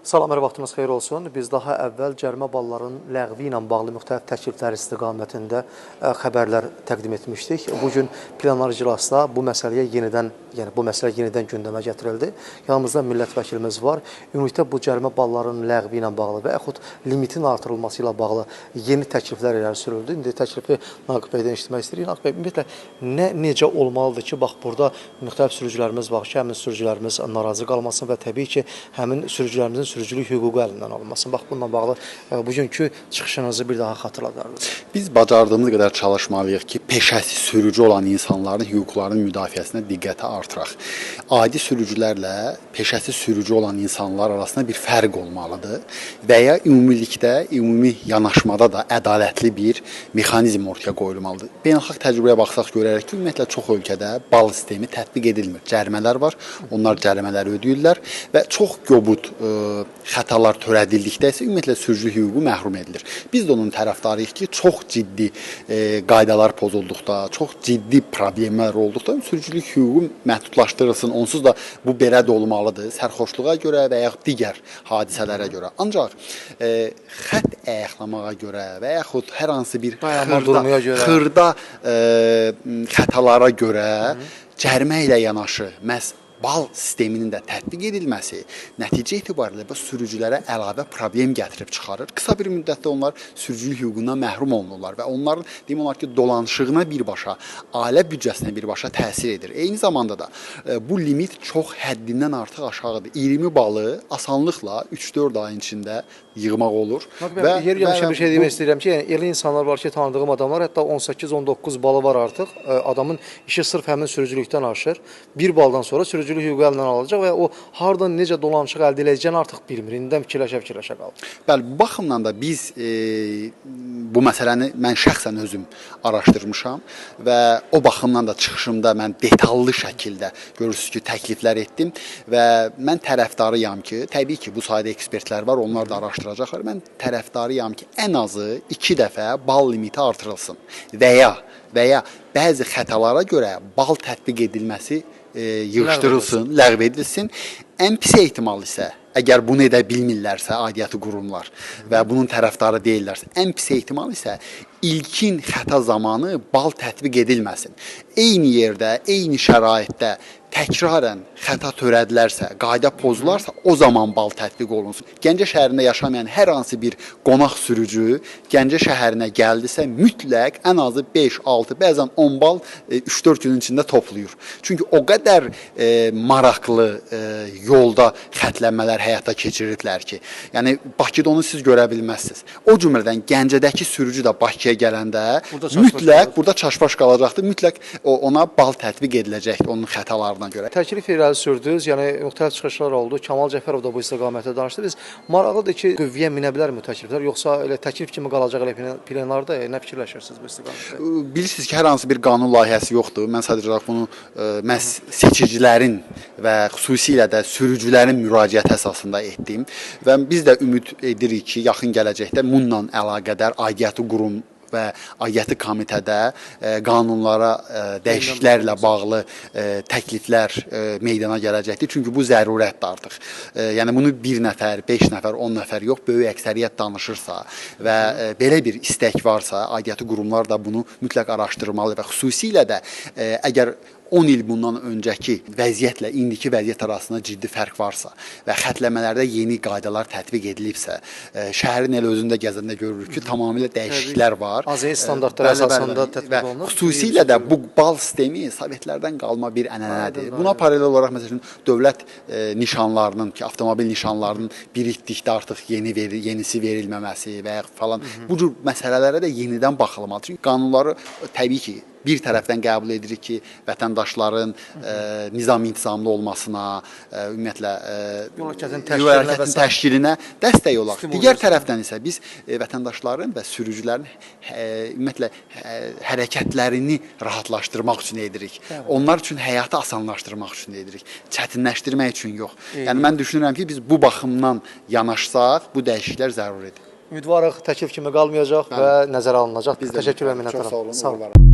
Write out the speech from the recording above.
Salam, hər vaxtınız xeyir olsun. Biz daha əvvəl cərimə ballarının ləğvi ilə bağlı müxtəlif təkliflər istiqamətində xəbərlər təqdim etmişdik. Bugün plenar iclasda bu məsələ yenidən gündəmə gətirildi. Yanımızda millət vəkilimiz var. Ümumiyyətlə bu cərimə ballarının ləğvi ilə bağlı və yaxud limitin artırılması ilə bağlı yeni təkliflər irəli sürüldü. İndi təklifi Naqib bəydən eşitmək istəyirik. Naqib bəy, ümumiyyətlə necə olmalıdır ki, bax burada müxtəlif sürücülərimiz var ki, həmin sürücülərimiz narazı qalmasın və təbii ki, həmin sürücülərimizin sürücülük hüququ əlindən alınmasın. Bax, bununla bağlı bugünkü çıxışınızı bir daha xatırladınız. Biz bacardığımız qədər çalışmalıyıq ki, peşəsi sürücü olan insanların hüquqlarının müdafiəsinə diqqəti artıraq. Adi sürücülərlə peşəsi sürücü olan insanlar arasında bir fərq olmalıdır və ya ümumilikdə, ümumi yanaşmada da ədalətli bir mexanizm ortaya qoyulmalıdır. Beynəlxalq təcrübəyə baxsaq görərək ki, ümumiyyətlə çox ölkədə bal sistemi tətbiq edilmir. Cərimələr var, onlar cərimələri ödəyirlər və çox qobud xətalar törədildikdə isə ümumiyyətlə sürücülük hüququ məhrum edilir. Biz də onun tərəfdarıyıq ki, çox ciddi qaydalar pozulduqda, çox ciddi problemlər olduqda sürücülük hüququ məhdudlaşdırılsın. Onsuz da bu belə də olmalıdır, sərxoşluğa görə və yaxud digər hadisələrə görə. Ancaq xətt ayaqlamağa görə və yaxud hər hansı bir xırda xətalara görə cərimə ilə yanaşı məhz bal sisteminin də tətbiq edilməsi nəticə etibarilə bu sürücülərə əlavə problem gətirib çıxarır. Qısa bir müddətdə onlar sürücülük hüququndan məhrum olunurlar və onların demək olar ki, dolanışığına birbaşa, ailə büdcəsinə birbaşa təsir edir. Eyni zamanda da bu limit çox həddindən artıq aşağıdır. 20 balı asanlıqla 3-4 ayın içində yığmaq olur. Və yer gəlmişəm bir şey demək istəyirəm ki, yəni elə insanlar var ki, tanıdığım adamlar, hətta 18-19 balı var artıq. Adamın işi sırf həmin sürücülükdən aşır. Bir baldan sonra sürücülük hüququ əlindən alacaq və o hardan necə dolanışıq əldə edəcəyini artıq bilmir. İndən fikirləşə qalır. Bəli, bu baxımdan da biz bu məsələni mən şəxsən özüm araşdırmışam və o baxımdan da çıxışımda mən detallı şəkildə görürsünüz ki, təkliflər etdim və mən tərəfdarıyam ki, təbii ki, bu sayda ekspertlər var, onlar da araşdıracaqlar. Mən tərəfdarıyam ki, ən azı 2 dəfə bal limiti artırılsın və ya bəzi xətalara görə bal tətbiq edilməsi yığışdırılsın, ləğv edilsin. Ən pis ehtimal isə, əgər bunu edə bilmirlərsə aidiyyatı qurumlar və bunun tərəfdarı deyirlərsə, ən pis ehtimal isə ilkin xəta zamanı bal tətbiq edilməsin. Eyni yerdə, eyni şəraitdə təkrarən xəta törədilərsə, qayda pozularsa, o zaman bal tətbiq olunsun. Gəncə şəhərində yaşamayan hər hansı bir qonaq sürücü Gəncə şəhərinə gəldisə, mütləq ən azı 5, 6, bəzən 10 bal 3-4 günün içində toplayır. Çünki o qədər maraqlı yolda xətlənmələr həyata keçirirlər ki, yəni Bakıda onu siz görə bilməzsiniz. O cümlədən Gəncədəki sürücü də Bakıya gələndə mütləq burada çaşbaş qalacaqdır, mütləq ona bal tətbiq ediləcəkdir onun xətalarına görə. Təklif irəli sürdünüz, yəni müxtəlif çıxışlar oldu. Kamal Cəfərov da bu istiqamətdə danışdı. Biz maraqlıdır ki, qüvvəyə minə bilər mi təkliflər, yoxsa elə təklif kimi qalacaq elə plenarda? Nə fikirləşirsiniz bu istiqamətdə? Bilirsiniz ki, hər hansı bir qanun layihəsi yoxdur. Mən sadəcə bunu məhz seçicilərin və xüsusilə də sürücülərin müraciəti əsasında etdim və biz də ümid edirik ki, yaxın gələcəkdə bununla əlaqədar aidiyyatı qurum və aidiyyatı komitədə qanunlara dəyişikliklərlə bağlı təkliflər meydana gələcəkdir. Çünki bu zərurətdir artıq. Yəni bunu 1 nəfər, 5 nəfər, 10 nəfər yox, böyük əksəriyyət danışırsa və belə bir istək varsa, aidiyyatı qurumlar da bunu mütləq araşdırmalı və xüsusilə də əgər 10 il bundan öncəki vəziyyətlə indiki vəziyyət arasında ciddi fərq varsa və xətləmələrdə yeni qaydalar tətbiq edilibsə, şəhərin elə özündə gəzəndə görürük ki, tamamilə dəyişikliklər var. Azəyi standartlar əsasında tətbiq olunur. Xüsusilə də bu bal sistemi Sovetlərdən qalma bir ənənədir. Buna paralel olaraq məsələn dövlət nişanlarının ki, avtomobil nişanlarının birikdikdə artıq yenisi verilməməsi və ya falan bu cür məsələlərə də yenidən baxılmalıdır. Çünki qanunları təbii ki, bir tərəfdən qəbul edirik ki, vətəndaşların nizam-intizamlı olmasına, ümumiyyətlə yol hərəkətinin təşkilinə dəstək olaq. Digər tərəfdən isə biz vətəndaşların və sürücülərin ümumiyyətlə hərəkətlərini rahatlaşdırmaq üçün edirik. Onlar üçün həyatı asanlaşdırmaq üçün edirik. Çətinləşdirmək üçün yox. Yəni mən düşünürəm ki, biz bu baxımdan yanaşsaq, bu dəyişikliklər zəruridir. Ümidvarıq təklif kimi qalmayacaq və nəzərə alınacaq. Təşəkkür edirəm. Çox sağ olun.